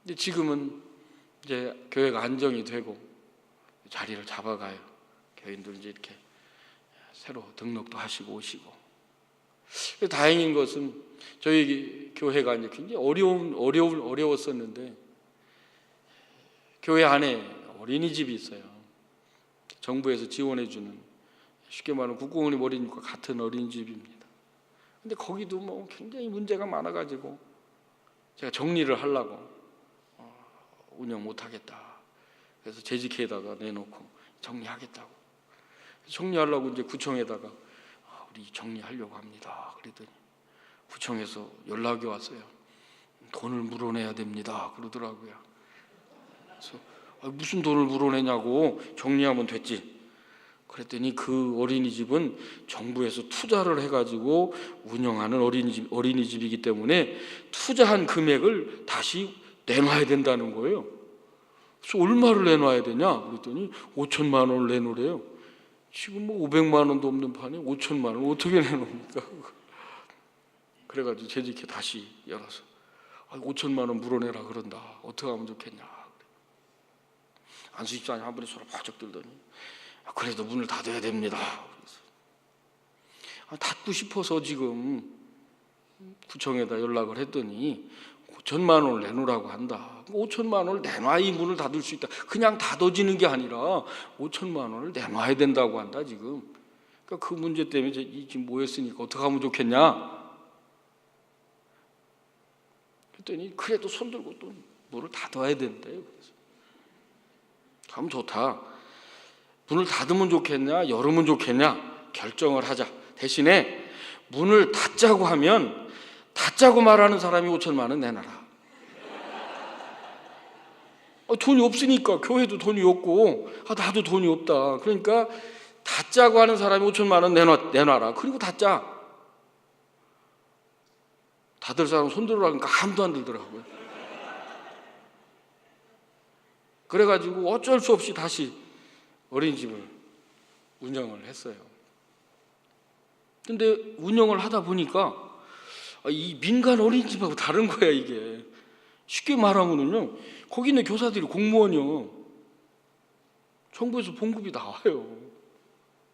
Speaker 2: 근데 지금은 이제 교회가 안정이 되고 자리를 잡아가요. 교인들 이제 이렇게 새로 등록도 하시고 오시고. 다행인 것은 저희 교회가 이제 굉장히 어려웠었는데 교회 안에 어린이집이 있어요. 정부에서 지원해주는, 쉽게 말하면 국공립 어린이집과 같은 어린이집입니다. 근데 거기도 뭐 굉장히 문제가 많아가지고 제가 정리를 하려고 운영 못하겠다. 그래서 재직회에다가 내놓고 정리하겠다고. 정리하려고 이제 구청에다가 우리 정리하려고 합니다. 그랬더니 구청에서 연락이 왔어요. 돈을 물어내야 됩니다. 그러더라고요. 그래서 무슨 돈을 물어내냐고, 정리하면 됐지. 그랬더니 그 어린이집은 정부에서 투자를 해가지고 운영하는 어린이집이기 때문에 투자한 금액을 다시 내놔야 된다는 거예요. 그래서 얼마를 내놔야 되냐? 그랬더니 5천만 원을 내놓으래요. 지금 뭐 500만 원도 없는 판에 5천만 원 어떻게 내놓습니까? 그래가지고 재직회 다시 열어서 5천만 원 물어내라 그런다. 어떻게 하면 좋겠냐? 안수집사님 한 분이 손을 바짝 들더니 그래도 문을 닫아야 됩니다. 그래서 닫고 싶어서 지금 구청에다 연락을 했더니 5천만 원을 내놓으라고 한다. 5천만 원을 내놔야 이 문을 닫을 수 있다. 그냥 닫아지는 게 아니라 5천만 원을 내놔야 된다고 한다 지금. 그러니까 그 문제 때문에 지금 모였으니까 어떻게 하면 좋겠냐? 그랬더니 그래도 손 들고 또 문을 닫아야 된대요. 그래서 참 좋다. 문을 닫으면 좋겠냐, 열으면 좋겠냐 결정을 하자. 대신에 문을 닫자고 하면 닫자고 말하는 사람이 5천만 원 내놔라. 돈이 없으니까, 교회도 돈이 없고 나도 돈이 없다. 그러니까 닫자고 하는 사람이 5천만 원 내놔라. 그리고 닫자. 닫을 사람 손 들으라니까 아무도 안 들더라고요. 그래가지고 어쩔 수 없이 다시 어린이집을 운영을 했어요. 근데 운영을 하다 보니까 이 민간 어린이집하고 다른 거야 이게. 쉽게 말하면은요, 거기 있는 교사들이 공무원이요. 정부에서 봉급이 나와요.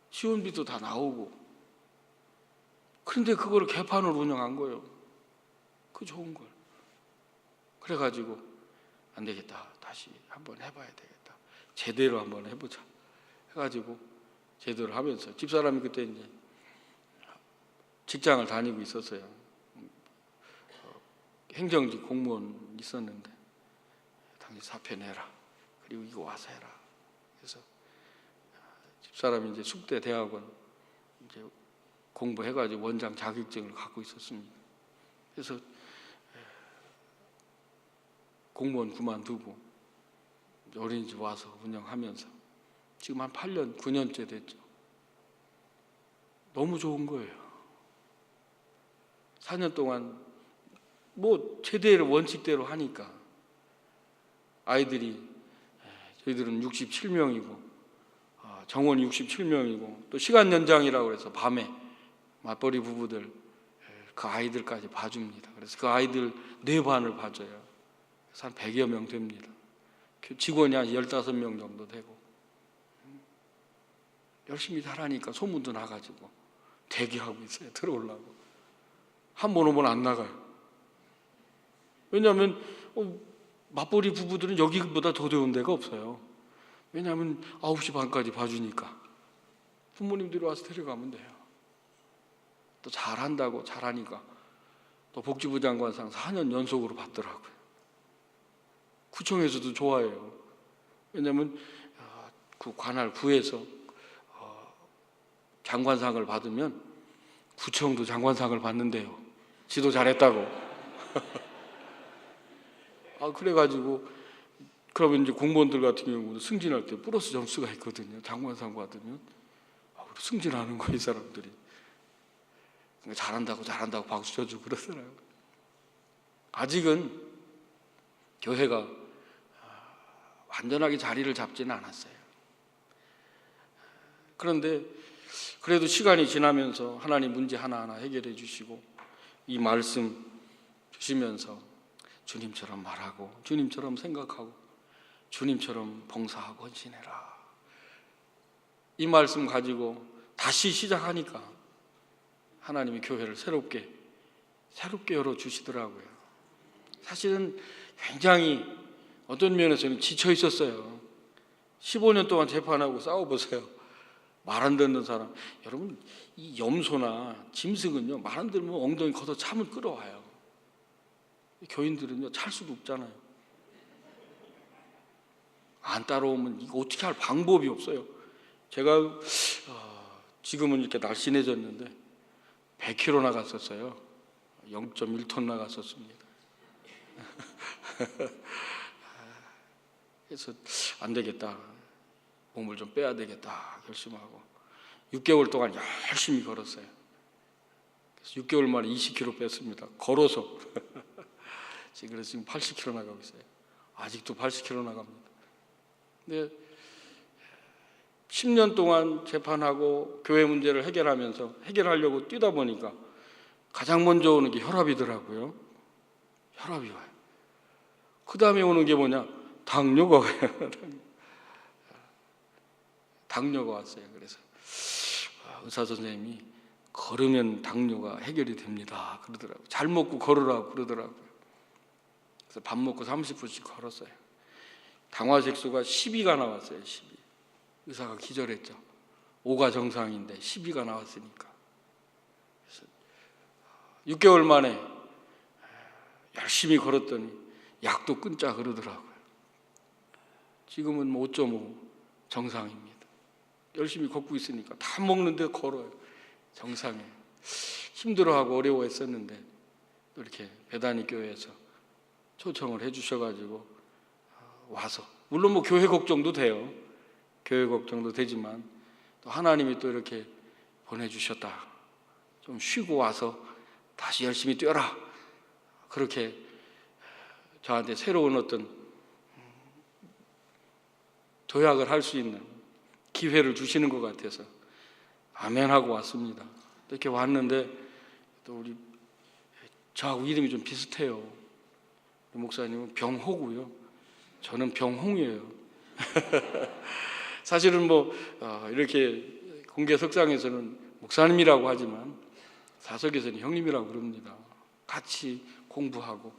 Speaker 2: 지원비도 다 나오고. 그런데 그거를 개판으로 운영한 거예요. 그 좋은 걸. 그래가지고 안 되겠다. 다시 한번 해봐야 되겠다. 제대로 한번 해보자. 해가지고 제대로 하면서, 집사람이 그때 이제 직장을 다니고 있었어요. 행정직 공무원 있었는데, 당신 사표 내라. 그리고 이거 와서 해라. 그래서 집사람이 이제 숙대 대학원 이제 공부해가지고 원장 자격증을 갖고 있었습니다. 그래서 공무원 그만두고 어린이집 와서 운영하면서 지금 한 8년, 9년째 됐죠. 너무 좋은 거예요. 4년 동안 뭐 제대로 원칙대로 하니까 아이들이, 저희들은 67명이고 정원이 67명이고 또 시간 연장이라고 해서 밤에 맞벌이 부부들 그 아이들까지 봐줍니다. 그래서 그 아이들 4반을 봐줘요. 그래서 한 100여 명 됩니다. 직원이 한 15명 정도 되고. 열심히 잘하니까 소문도 나가지고 대기하고 있어요. 들어오려고. 한 번 오면 안 나가요. 왜냐하면 맞벌이 부부들은 여기보다 더 좋은 데가 없어요. 왜냐하면 9시 반까지 봐주니까 부모님들이 와서 데려가면 돼요. 또 잘한다고, 잘하니까 또 복지부 장관상 4년 연속으로 받더라고요. 구청에서도 좋아해요. 왜냐하면 그 관할 구에서 장관상을 받으면 구청도 장관상을 받는데요. 지도 잘했다고. 그래가지고 그러면 이제 공무원들 같은 경우는 승진할 때 플러스 점수가 있거든요. 장관상 받으면. 승진하는 거예요, 이 사람들이. 그러니까 잘한다고 박수 쳐주고 그러더라고요. 아직은 교회가 완전하게 자리를 잡지는 않았어요. 그런데 그래도 시간이 지나면서 하나님 문제 하나하나 해결해 주시고 이 말씀 주시면서 주님처럼 말하고 주님처럼 생각하고 주님처럼 봉사하고 헌신해라. 이 말씀 가지고 다시 시작하니까 하나님이 교회를 새롭게 열어주시더라고요. 사실은 굉장히 어떤 면에서는 지쳐 있었어요. 15년 동안 재판하고 싸워보세요. 말 안 듣는 사람. 여러분, 이 염소나 짐승은요, 말 안 들으면 엉덩이 걷어 차면 끌어와요. 교인들은요, 찰 수도 없잖아요. 안 따라오면 이거 어떻게 할 방법이 없어요. 제가 지금은 이렇게 날씬해졌는데 100kg 나갔었어요. 0.1톤 나갔었습니다. 그래서 안 되겠다. 몸을 좀 빼야 되겠다 결심하고 6개월 동안 열심히 걸었어요. 그래서 6개월 만에 20kg 뺐습니다. 걸어서. 그래서 지금 80kg 나가고 있어요. 아직도 80kg 나갑니다. 근데 10년 동안 재판하고 교회 문제를 해결하려고 뛰다 보니까 가장 먼저 오는 게 혈압이더라고요. 혈압이 와요. 그 다음에 오는 게 뭐냐? 당뇨가 와요. 당뇨가 왔어요. 그래서 의사 선생님이 걸으면 당뇨가 해결이 됩니다 그러더라고요. 잘 먹고 걸으라고 그러더라고요. 그래서 밥 먹고 30분씩 걸었어요. 당화색소가 12가 나왔어요. 12. 의사가 기절했죠. 5가 정상인데 12가 나왔으니까. 그래서 6개월 만에 열심히 걸었더니 약도 끊자 그러더라고요. 지금은 5.5 정상입니다. 열심히 걷고 있으니까 다 먹는데 걸어요. 정상에. 힘들어하고 어려워했었는데 또 이렇게 배다니 교회에서 초청을 해주셔가지고 와서, 물론 뭐 교회 걱정도 돼요. 교회 걱정도 되지만 또 하나님이 또 이렇게 보내주셨다. 좀 쉬고 와서 다시 열심히 뛰어라. 그렇게 저한테 새로운 어떤 도약을 할 수 있는 기회를 주시는 것 같아서 아멘 하고 왔습니다. 이렇게 왔는데 또 우리 저하고 이름이 좀 비슷해요. 목사님은 병호고요. 저는 병홍이에요. 사실은 뭐 이렇게 공개 석상에서는 목사님이라고 하지만 사석에서는 형님이라고 그럽니다. 같이 공부하고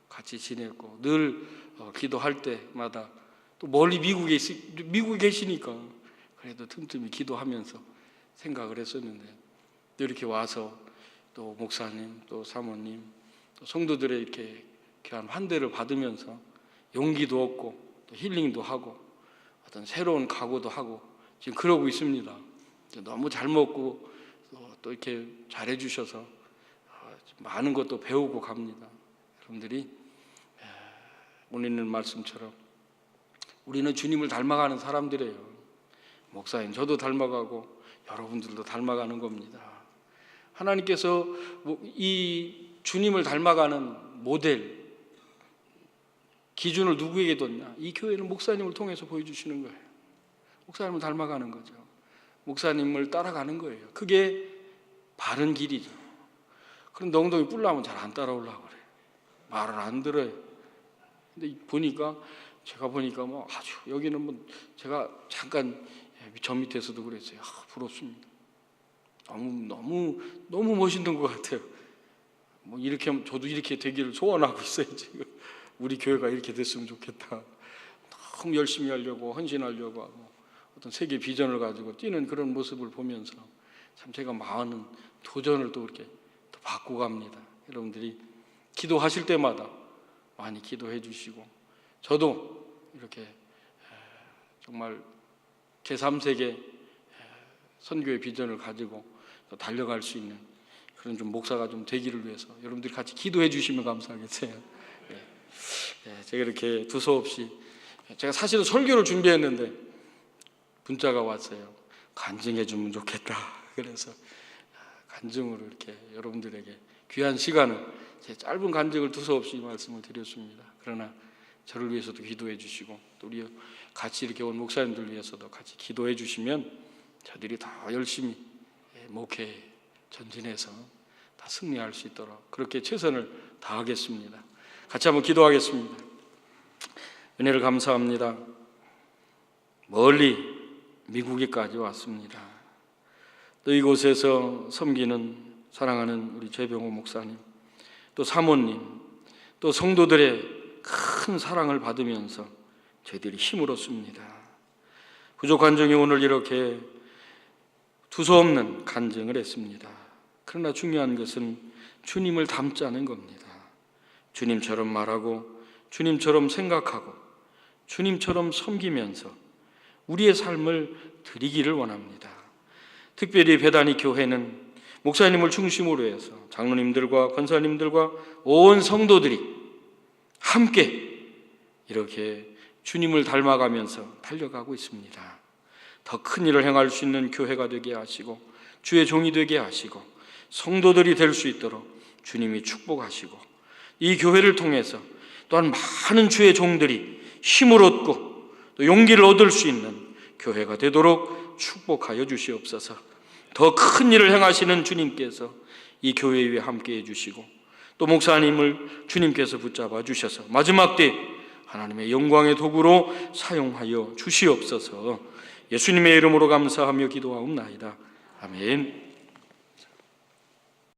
Speaker 2: 같이 지냈고 늘 기도할 때마다 또 멀리 미국에 계시니까 그래도 틈틈이 기도하면서 생각을 했었는데 또 이렇게 와서 또 목사님 또 사모님 또 성도들의 이렇게 귀한 환대를 받으면서 용기도 얻고 또 힐링도 하고 어떤 새로운 각오도 하고 지금 그러고 있습니다. 너무 잘 먹고 또 이렇게 잘해 주셔서 많은 것도 배우고 갑니다. 여러분들이 오늘 있는 말씀처럼 우리는 주님을 닮아가는 사람들이에요. 목사님 저도 닮아가고 여러분들도 닮아가는 겁니다. 하나님께서 이 주님을 닮아가는 모델 기준을 누구에게 뒀냐? 이 교회는 목사님을 통해서 보여주시는 거예요. 목사님을 닮아가는 거죠. 목사님을 따라가는 거예요. 그게 바른 길이죠. 그런데 엉덩이 뿔나면 잘 안 따라오려고 그래요. 말을 안 들어요. 근데 제가 보니까 뭐 아주 여기는 뭐 제가 잠깐 저 밑에서도 그랬어요. 부럽습니다. 너무 멋있는 것 같아요. 뭐 이렇게 하면 저도 이렇게 되기를 소원하고 있어요. 지금 우리 교회가 이렇게 됐으면 좋겠다. 너무 열심히 하려고 헌신하려고 하고 어떤 세계 비전을 가지고 뛰는 그런 모습을 보면서 참 제가 많은 도전을 또 이렇게 또 받고 갑니다. 여러분들이 기도하실 때마다 많이 기도해 주시고 저도 이렇게 정말 제3세계 선교의 비전을 가지고 또 달려갈 수 있는 그런 좀 목사가 좀 되기를 위해서 여러분들이 같이 기도해 주시면 감사하겠어요. 제가 이렇게 두서없이 제가 사실은 설교를 준비했는데 문자가 왔어요. 간증해 주면 좋겠다. 그래서 간증으로 이렇게 여러분들에게 귀한 시간을, 제 짧은 간증을 두서없이 말씀을 드렸습니다. 그러나 저를 위해서도 기도해 주시고 또 우리 같이 이렇게 온 목사님들 위해서도 같이 기도해 주시면 저들이 더 열심히 목회 전진해서 다 승리할 수 있도록 그렇게 최선을 다하겠습니다. 같이 한번 기도하겠습니다. 은혜를 감사합니다. 멀리 미국에까지 왔습니다. 또 이곳에서 섬기는 사랑하는 우리 최병호 목사님, 또 사모님, 또 성도들의 큰 사랑을 받으면서 저희들이 힘을 얻습니다. 부족한 중에 오늘 이렇게 두서없는 간증을 했습니다. 그러나 중요한 것은 주님을 닮자는 겁니다. 주님처럼 말하고 주님처럼 생각하고 주님처럼 섬기면서 우리의 삶을 드리기를 원합니다. 특별히 배단위 교회는 목사님을 중심으로 해서 장로님들과 권사님들과 온 성도들이 함께 이렇게 주님을 닮아가면서 달려가고 있습니다. 더 큰 일을 행할 수 있는 교회가 되게 하시고 주의 종이 되게 하시고 성도들이 될 수 있도록 주님이 축복하시고 이 교회를 통해서 또한 많은 주의 종들이 힘을 얻고 또 용기를 얻을 수 있는 교회가 되도록 축복하여 주시옵소서. 더 큰 일을 행하시는 주님께서 이 교회 위에 함께해 주시고 또 목사님을 주님께서 붙잡아 주셔서 마지막 때 하나님의 영광의 도구로 사용하여 주시옵소서. 예수님의 이름으로 감사하며 기도하옵나이다. 아멘.